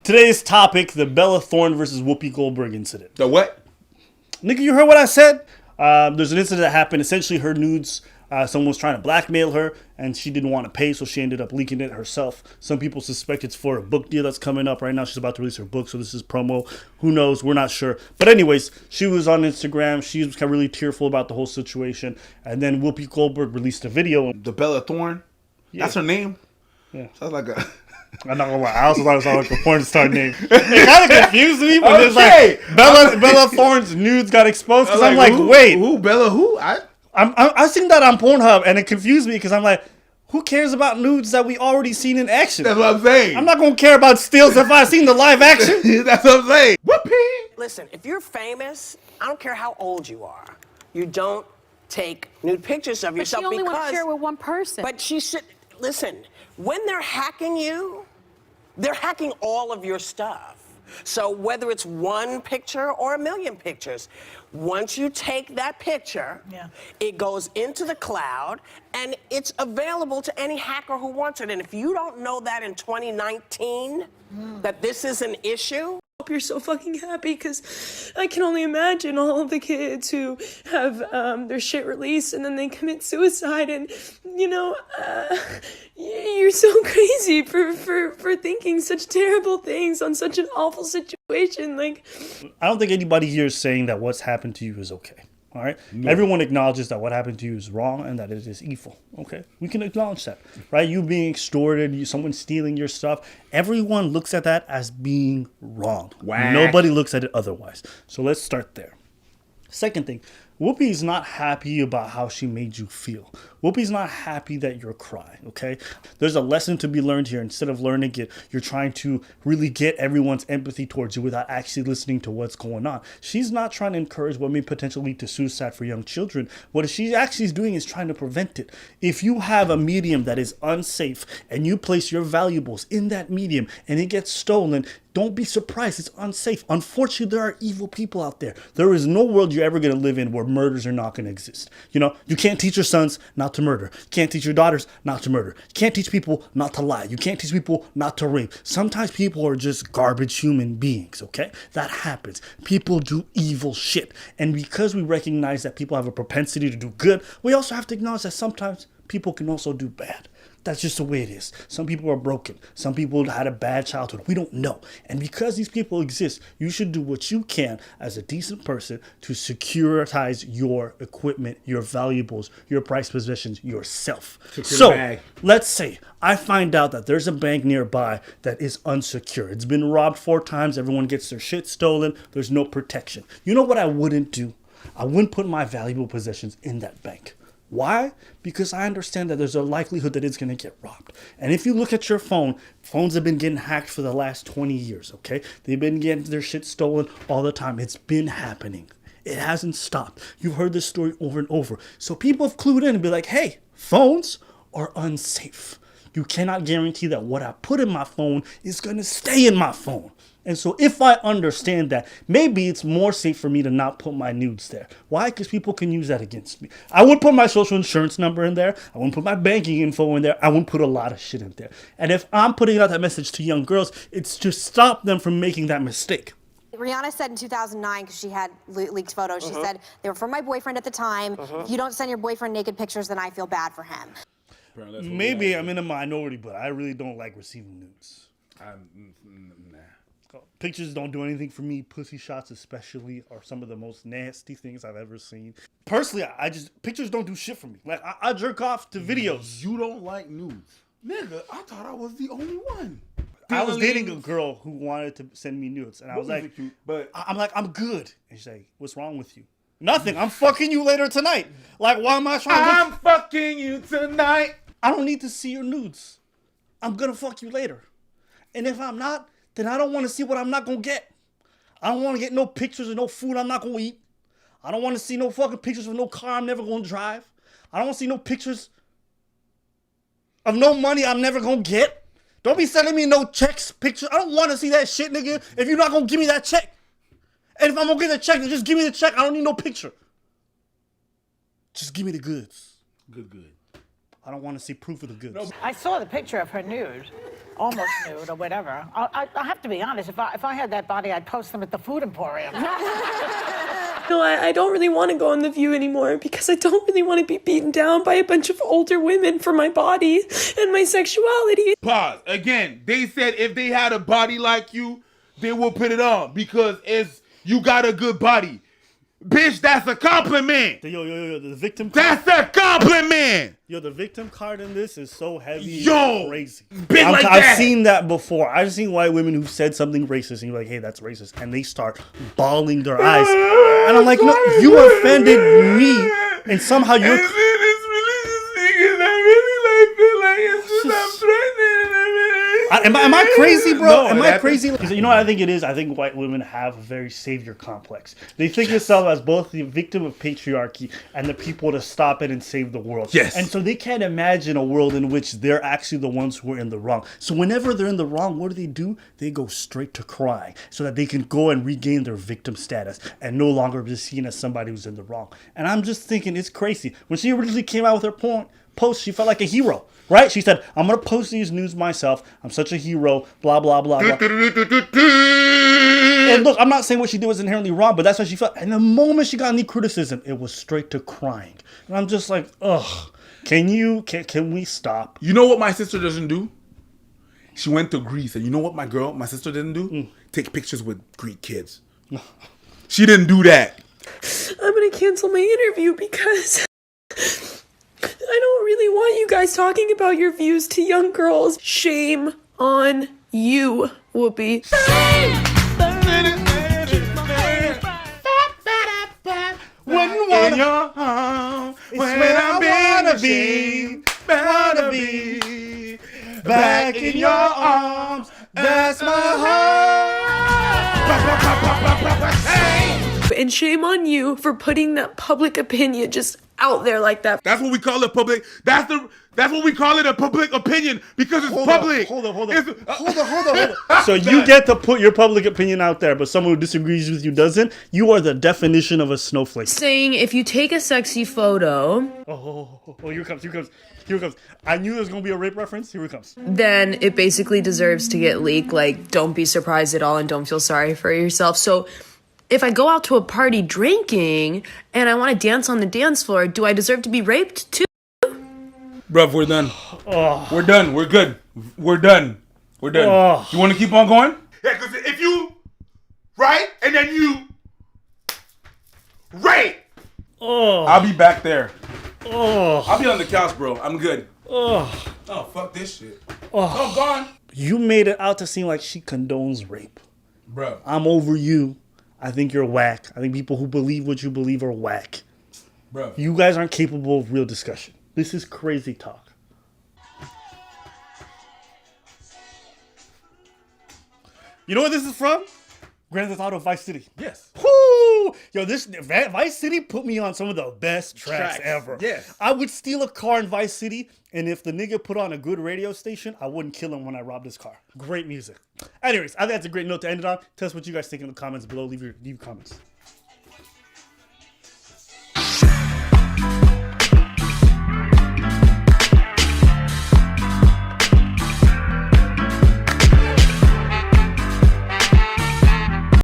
Today's topic, the Bella Thorne versus Whoopi Goldberg incident. The what? Nigga, you heard what I said? There's an incident that happened. Essentially, her nudes, someone was trying to blackmail her, and she didn't want to pay, so she ended up leaking it herself. Some people suspect it's for a book deal that's coming up right now. She's about to release her book, so this is promo. Who knows? We're not sure. But anyways, she was on Instagram. She was kind of really tearful about the whole situation. And then Whoopi Goldberg released a video. The Bella Thorne? Yeah. That's her name? Yeah. Sounds like a... I'm not gonna lie. I also thought it sounded like a porn star name. It kind of confused me when there's like Bella Thorne's nudes got exposed because I'm like, wait, who Bella? Who? I seen that on Pornhub and it confused me because I'm like, who cares about nudes that we already seen in action? That's what I'm saying. I'm not gonna care about stills if I seen the live action. That's what I'm saying. Whoopee! Listen, if you're famous, I don't care how old you are. You don't take nude pictures of yourself But she only because... wants to share with one person. But she should... Listen, when they're hacking you, they're hacking all of your stuff. So whether it's one picture or a million pictures, once you take that picture, it goes into the cloud and it's available to any hacker who wants it. And if you don't know that in 2019, that this is an issue, You're so fucking happy because I can only imagine all of the kids who have their shit released and then they commit suicide and you're so crazy for thinking such terrible things on such an awful situation. Like, I don't think anybody here is saying that what's happened to you is okay. All right. No. Everyone acknowledges that what happened to you is wrong and that it is evil. Okay. We can acknowledge that, right? You being extorted, someone stealing your stuff. Everyone looks at that as being wrong. Wow. Nobody looks at it otherwise. So let's start there. Second thing, Whoopi's not happy about how she made you feel. Whoopi's not happy that you're crying, okay? There's a lesson to be learned here. Instead of learning it, you're trying to really get everyone's empathy towards you without actually listening to what's going on. She's not trying to encourage what may potentially lead to suicide for young children. What she actually is doing is trying to prevent it. If you have a medium that is unsafe and you place your valuables in that medium and it gets stolen, don't be surprised. It's unsafe. Unfortunately, there are evil people out there. There is no world you're ever going to live in where murders are not going to exist. You know, you can't teach your sons not to murder. You can't teach your daughters not to murder. You can't teach people not to lie. You can't teach people not to rape. Sometimes people are just garbage human beings, okay? That happens. People do evil shit. And because we recognize that people have a propensity to do good, we also have to acknowledge that sometimes people can also do bad. That's just the way it is. Some people are broken. Some people had a bad childhood. We don't know. And because these people exist, you should do what you can as a decent person to securitize your equipment, your valuables, your prized possessions, yourself. So let's say I find out that there's a bank nearby that is unsecure. It's been robbed 4 times. Everyone gets their shit stolen. There's no protection. You know what I wouldn't do? I wouldn't put my valuable possessions in that bank. Why? Because I understand that there's a likelihood that it's going to get robbed. And if you look at your phone, phones have been getting hacked for the last 20 years, okay? They've been getting their shit stolen all the time. It's been happening. It hasn't stopped. You've heard this story over and over. So people have clued in and be like, hey, phones are unsafe. You cannot guarantee that what I put in my phone is going to stay in my phone. And so if I understand that, maybe it's more safe for me to not put my nudes there. Why? Because people can use that against me. I would put my social insurance number in there. I wouldn't put my banking info in there. I wouldn't put a lot of shit in there. And if I'm putting out that message to young girls, it's to stop them from making that mistake. Rihanna said in 2009, because she had leaked photos, she said, they were from my boyfriend at the time. If you don't send your boyfriend naked pictures, then I feel bad for him. Maybe I'm in a minority, but I really don't like receiving nudes. Pictures don't do anything for me. Pussy shots especially are some of the most nasty things I've ever seen. Personally, pictures don't do shit for me. Like, I jerk off to videos. You don't like nudes. Nigga, I thought I was the only one. I was dating a girl who wanted to send me nudes. And I was like, I'm like, I'm good. And she's like, what's wrong with you? Nothing. I'm fucking you later tonight. Like, why am I trying to... fucking you tonight. I don't need to see your nudes. I'm gonna fuck you later. And if I'm not, then I don't want to see what I'm not going to get. I don't want to get no pictures of no food I'm not going to eat. I don't want to see no fucking pictures of no car I'm never going to drive. I don't want to see no pictures of no money I'm never going to get. Don't be sending me no checks, pictures. I don't want to see that shit, nigga, if you're not going to give me that check. And if I'm going to get the check, then just give me the check. I don't need no picture. Just give me the goods. Good. I don't want to see proof of the goods. I saw the picture of her nude, almost nude or whatever. I have to be honest, if I had that body, I'd post them at the food emporium. No, I don't really want to go on The View anymore because I don't really want to be beaten down by a bunch of older women for my body and my sexuality. Pause. Again, they said if they had a body like you, they will put it on because you got a good body. Bitch, that's a compliment. Yo, the victim card. That's a compliment. Yo, the victim card in this is so heavy. Yo, and crazy. big like that. I've seen that before. I've seen white women who said something racist, and you're like, hey, that's racist. And they start bawling their eyes. And I'm like, no, you offended me. And somehow you're... Am I crazy, bro? No, am I crazy? You know what I think it is? I think white women have a very savior complex. They think themselves as both the victim of patriarchy and the people to stop it and save the world. Yes. And so they can't imagine a world in which they're actually the ones who are in the wrong. So whenever they're in the wrong, what do? They go straight to crying so that they can go and regain their victim status and no longer be seen as somebody who's in the wrong. And I'm just thinking it's crazy. When she originally came out with her post, she felt like a hero. Right? She said, I'm going to post these news myself. I'm such a hero. Blah, blah, blah, blah. And look, I'm not saying what she did was inherently wrong, but that's how she felt. And the moment she got any criticism, it was straight to crying. And I'm just like, ugh. Can we stop? You know what my sister doesn't do? She went to Greece. And you know what my sister didn't do? Take pictures with Greek kids. She didn't do that. I'm going to cancel my interview because... I don't really want you guys talking about your views to young girls. Shame on you, Whoopi. In your arms, when I wanna be, back in your arms, that's my heart. And shame on you for putting that public opinion just out there like that. That's what we call it public. That's what we call it, a public opinion, because it's public. Hold on. So you get to put your public opinion out there, but someone who disagrees with you doesn't. You are the definition of a snowflake. Saying if you take a sexy photo, here it comes. I knew there was gonna be a rape reference. Here it comes. then it basically deserves to get leaked. Like, don't be surprised at all and don't feel sorry for yourself. So if I go out to a party drinking and I want to dance on the dance floor, do I deserve to be raped too? Bruv, we're done. We're done. We're good. We're done. You want to keep on going? Yeah, because if you right and then you rape, I'll be back there. I'll be on the couch, bro. I'm good. Oh, fuck this shit. I'm gone. You made it out to seem like she condones rape. Bro. I'm over you. I think you're whack. I think people who believe what you believe are whack. Bro. You guys aren't capable of real discussion. This is crazy talk. You know what this is from? Grand Theft Auto Vice City. Yes. Woo! Yo, this Vice City put me on some of the best tracks ever. Yes. I would steal a car in Vice City, and if the nigga put on a good radio station, I wouldn't kill him when I robbed his car. Great music. Anyways, I think that's a great note to end it on. Tell us what you guys think in the comments below. Leave your comments.